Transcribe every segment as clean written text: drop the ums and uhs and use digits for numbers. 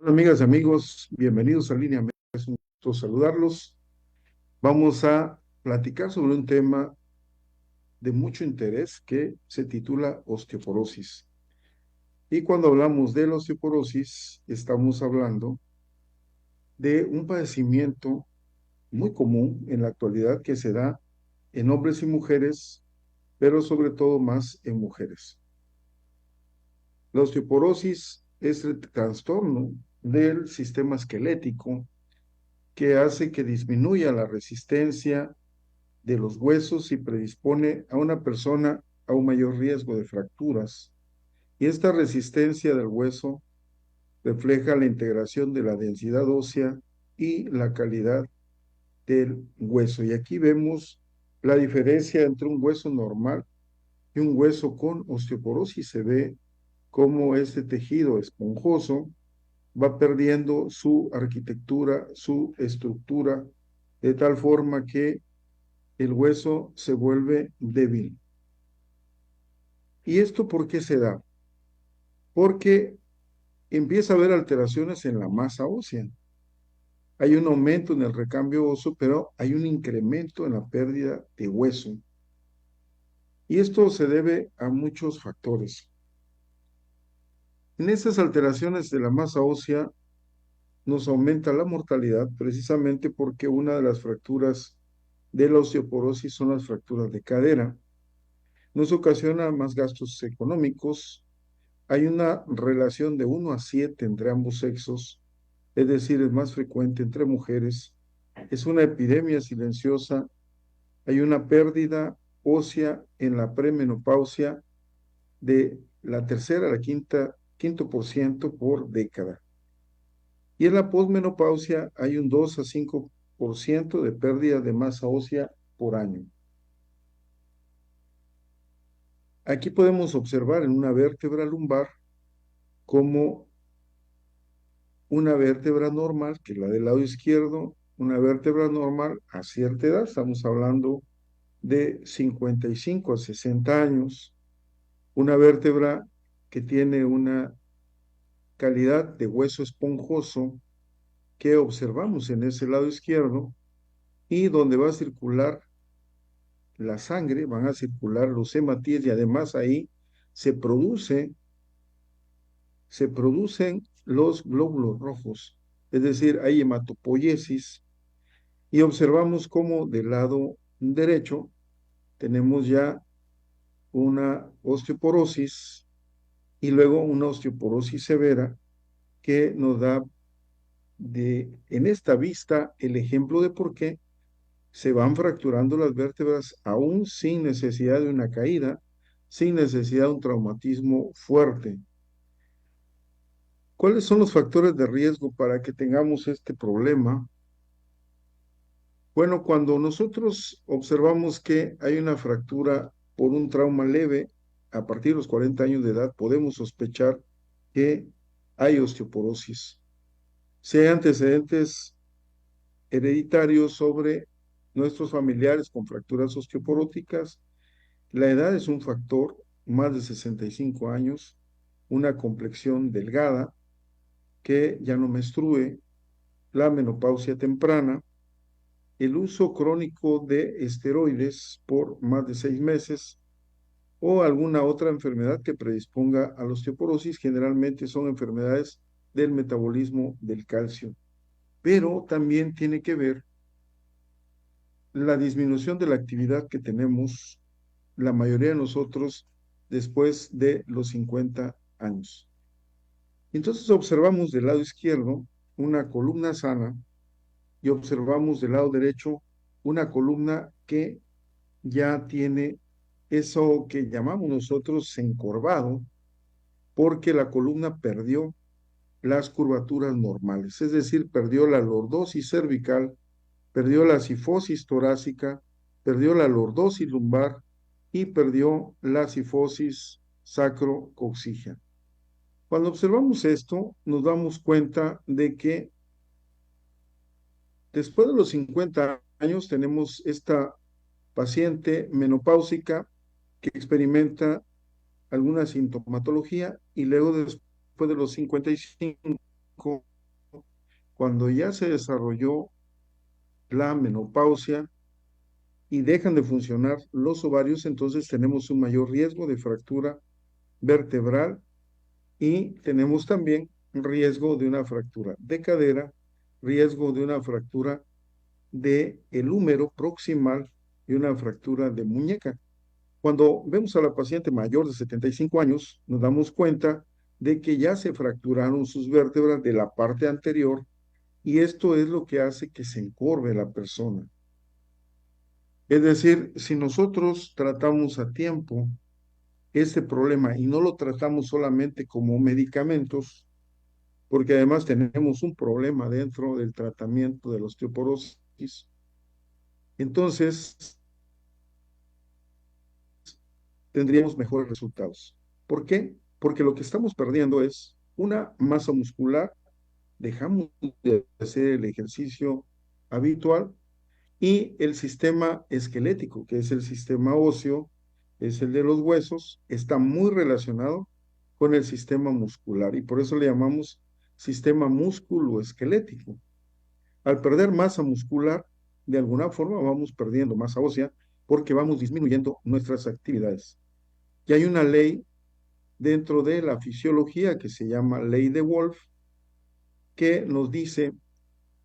Hola, amigas y amigos, bienvenidos a Línea Médica. Es un gusto saludarlos. Vamos a platicar sobre un tema de mucho interés que se titula osteoporosis. Y cuando hablamos de la osteoporosis, estamos hablando de un padecimiento muy común en la actualidad que se da en hombres y mujeres, pero sobre todo más en mujeres. La osteoporosis es el trastorno del sistema esquelético que hace que disminuya la resistencia de los huesos y predispone a una persona a un mayor riesgo de fracturas. Y esta resistencia del hueso refleja la integración de la densidad ósea y la calidad del hueso. Y aquí vemos la diferencia entre un hueso normal y un hueso con osteoporosis. Se ve cómo este tejido esponjoso va perdiendo su arquitectura, su estructura, de tal forma que el hueso se vuelve débil. ¿Y esto por qué se da? Porque empieza a haber alteraciones en la masa ósea. Hay un aumento en el recambio óseo, pero hay un incremento en la pérdida de hueso. Y esto se debe a muchos factores. En estas alteraciones de la masa ósea nos aumenta la mortalidad precisamente porque una de las fracturas de la osteoporosis son las fracturas de cadera. Nos ocasiona más gastos económicos. Hay una relación de 1 a 7 entre ambos sexos, es decir, es más frecuente entre mujeres. Es una epidemia silenciosa. Hay una pérdida ósea en la premenopausia de la tercera a la quinto por ciento por década. Y en la posmenopausia hay un 2 a 5% de pérdida de masa ósea por año. Aquí podemos observar en una vértebra lumbar como una vértebra normal, que es la del lado izquierdo, una vértebra normal a cierta edad, estamos hablando de 55 a 60 años, una vértebra que tiene una calidad de hueso esponjoso que observamos en ese lado izquierdo y donde va a circular la sangre, van a circular los hematíes y además ahí se produce, se producen los glóbulos rojos, es decir, hay hematopoiesis. Y observamos cómo del lado derecho tenemos ya una osteoporosis y luego una osteoporosis severa que nos da en esta vista el ejemplo de por qué se van fracturando las vértebras aún sin necesidad de una caída, sin necesidad de un traumatismo fuerte. ¿Cuáles son los factores de riesgo para que tengamos este problema? Bueno, cuando nosotros observamos que hay una fractura por un trauma leve, a partir de los 40 años de edad, podemos sospechar que hay osteoporosis. Si hay antecedentes hereditarios sobre nuestros familiares con fracturas osteoporóticas, la edad es un factor, más de 65 años, una complexión delgada, que ya no menstrue, la menopausia temprana, el uso crónico de esteroides por más de 6 meses o alguna otra enfermedad que predisponga a la osteoporosis. Generalmente son enfermedades del metabolismo del calcio, pero también tiene que ver la disminución de la actividad que tenemos la mayoría de nosotros después de los 50 años. Entonces observamos del lado izquierdo una columna sana y observamos del lado derecho una columna que ya tiene eso que llamamos nosotros encorvado, porque la columna perdió las curvaturas normales, es decir, perdió la lordosis cervical, perdió la sifosis torácica, perdió la lordosis lumbar y perdió la sifosis sacrocoxígea. Cuando observamos esto, nos damos cuenta de que después de los 50 años tenemos esta paciente menopáusica que experimenta alguna sintomatología y luego después de los 55 cuando ya se desarrolló la menopausia y dejan de funcionar los ovarios, entonces tenemos un mayor riesgo de fractura vertebral y tenemos también riesgo de una fractura de cadera, riesgo de una fractura de el húmero proximal y una fractura de muñeca. Cuando vemos a la paciente mayor de 75 años, nos damos cuenta de que ya se fracturaron sus vértebras de la parte anterior y esto es lo que hace que se encorve la persona. Es decir, si nosotros tratamos a tiempo este problema y no lo tratamos solamente como medicamentos, porque además tenemos un problema dentro del tratamiento de la osteoporosis, entonces tendríamos mejores resultados. ¿Por qué? Porque lo que estamos perdiendo es una masa muscular, dejamos de hacer el ejercicio habitual y el sistema esquelético, que es el sistema óseo, es el de los huesos, está muy relacionado con el sistema muscular y por eso le llamamos sistema músculo-esquelético. Al perder masa muscular, de alguna forma vamos perdiendo masa ósea porque vamos disminuyendo nuestras actividades. Y hay una ley dentro de la fisiología que se llama ley de Wolf, que nos dice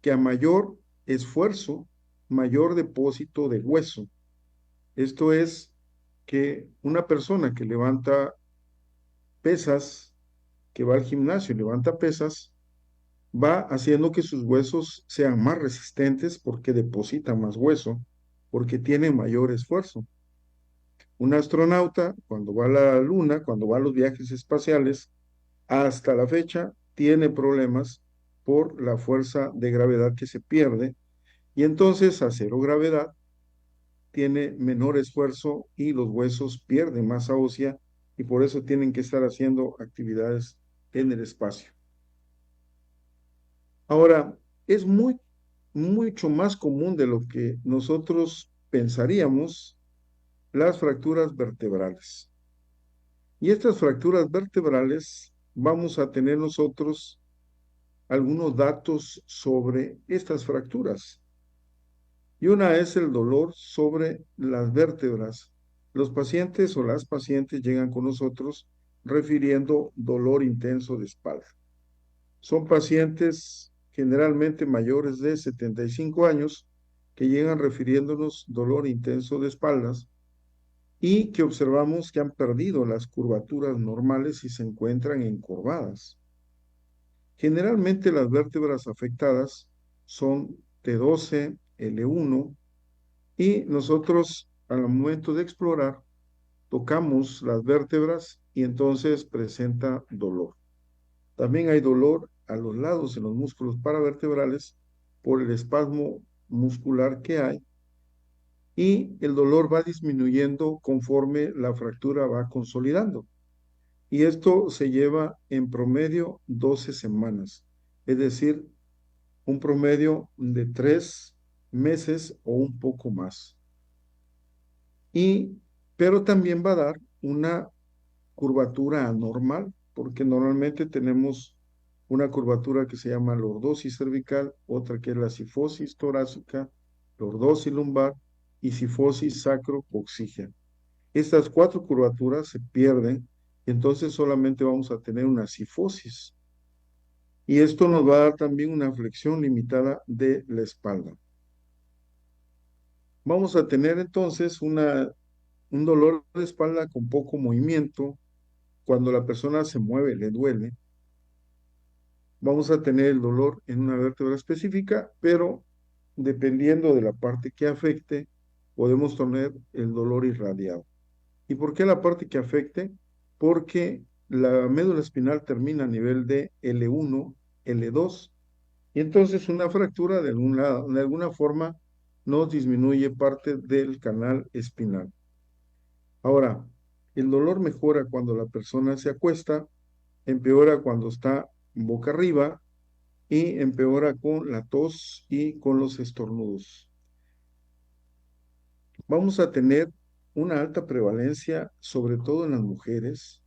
que a mayor esfuerzo, mayor depósito de hueso. Esto es que una persona que levanta pesas, que va al gimnasio y levanta pesas, va haciendo que sus huesos sean más resistentes porque deposita más hueso, porque tiene mayor esfuerzo. Un astronauta, cuando va a la Luna, cuando va a los viajes espaciales, hasta la fecha tiene problemas por la fuerza de gravedad que se pierde y entonces a cero gravedad tiene menor esfuerzo y los huesos pierden masa ósea y por eso tienen que estar haciendo actividades en el espacio. Ahora, es mucho más común de lo que nosotros pensaríamos las fracturas vertebrales. Y estas fracturas vertebrales vamos a tener nosotros algunos datos sobre estas fracturas. Y una es el dolor sobre las vértebras. Los pacientes o las pacientes llegan con nosotros refiriendo dolor intenso de espalda. Son pacientes generalmente mayores de 75 años que llegan refiriéndonos dolor intenso de espaldas y que observamos que han perdido las curvaturas normales y se encuentran encorvadas. Generalmente las vértebras afectadas son T12, L1 y nosotros al momento de explorar tocamos las vértebras y entonces presenta dolor. También hay dolor a los lados en los músculos paravertebrales por el espasmo muscular que hay y el dolor va disminuyendo conforme la fractura va consolidando. Y esto se lleva en promedio 12 semanas, es decir, un promedio de 3 meses o un poco más. Pero también va a dar una curvatura anormal, porque normalmente tenemos una curvatura que se llama lordosis cervical, otra que es la cifosis torácica, lordosis lumbar y cifosis sacrocoxígea. Estas cuatro curvaturas se pierden y entonces solamente vamos a tener una cifosis. Y esto nos va a dar también una flexión limitada de la espalda. Vamos a tener entonces un dolor de espalda con poco movimiento. Cuando la persona se mueve, le duele. Vamos a tener el dolor en una vértebra específica, pero dependiendo de la parte que afecte, podemos tener el dolor irradiado. ¿Y por qué la parte que afecte? Porque la médula espinal termina a nivel de L1, L2, y entonces una fractura de alguna forma nos disminuye parte del canal espinal. Ahora, el dolor mejora cuando la persona se acuesta, empeora cuando está boca arriba y empeora con la tos y con los estornudos. Vamos a tener una alta prevalencia, sobre todo en las mujeres.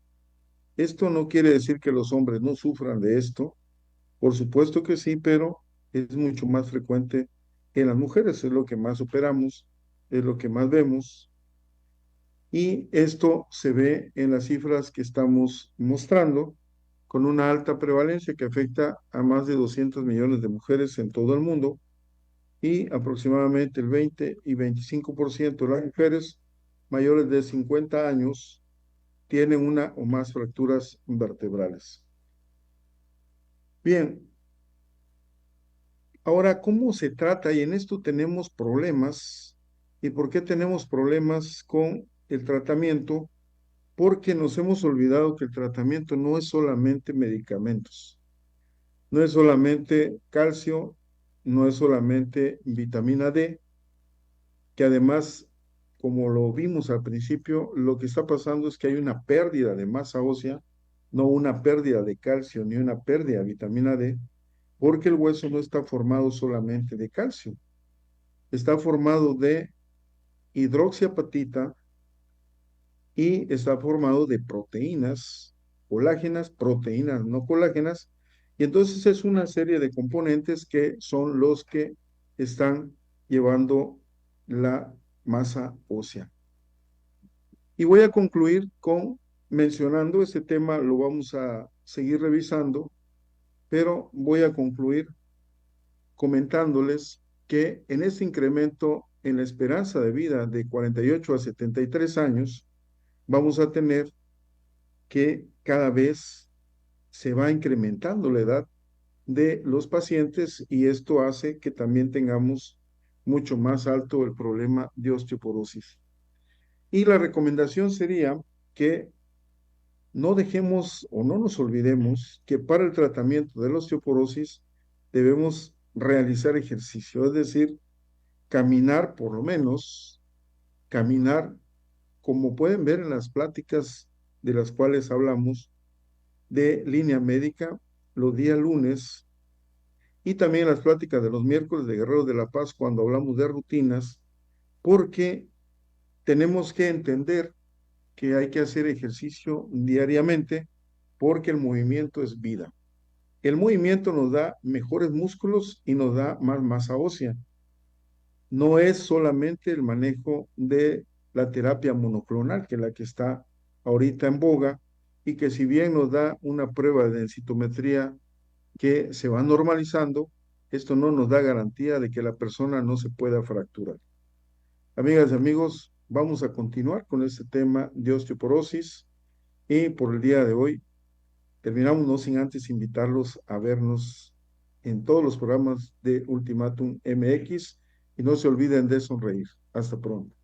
Esto no quiere decir que los hombres no sufran de esto, por supuesto que sí, pero es mucho más frecuente en las mujeres, es lo que más operamos, es lo que más vemos, y esto se ve en las cifras que estamos mostrando, con una alta prevalencia que afecta a más de 200 millones de mujeres en todo el mundo, y aproximadamente el 20 y 25% de las mujeres mayores de 50 años tienen una o más fracturas vertebrales. Bien, ahora, ¿cómo se trata? Y en esto tenemos problemas. ¿Y por qué tenemos problemas con el tratamiento? Porque nos hemos olvidado que el tratamiento no es solamente medicamentos, no es solamente calcio, no es solamente vitamina D, que además, como lo vimos al principio, lo que está pasando es que hay una pérdida de masa ósea, no una pérdida de calcio ni una pérdida de vitamina D, porque el hueso no está formado solamente de calcio, está formado de hidroxiapatita y está formado de proteínas, colágenas, proteínas no colágenas, y entonces es una serie de componentes que son los que están llevando la masa ósea. Y voy a concluir con mencionando este tema, lo vamos a seguir revisando, pero voy a concluir comentándoles que en este incremento en la esperanza de vida de 48 a 73 años, vamos a tener que cada vez se va incrementando la edad de los pacientes y esto hace que también tengamos mucho más alto el problema de osteoporosis. Y la recomendación sería que no dejemos o no nos olvidemos que para el tratamiento de la osteoporosis debemos realizar ejercicio, es decir, caminar por lo menos, caminar como pueden ver en las pláticas de las cuales hablamos de línea médica los días lunes y también las pláticas de los miércoles de Guerreros de la Paz cuando hablamos de rutinas, porque tenemos que entender que hay que hacer ejercicio diariamente porque el movimiento es vida. El movimiento nos da mejores músculos y nos da más masa ósea. No es solamente el manejo de la terapia monoclonal, que es la que está ahorita en boga, y que si bien nos da una prueba de densitometría que se va normalizando, esto no nos da garantía de que la persona no se pueda fracturar. Amigas y amigos, vamos a continuar con este tema de osteoporosis y por el día de hoy terminamos no sin antes invitarlos a vernos en todos los programas de Ultimatum MX y no se olviden de sonreír. Hasta pronto.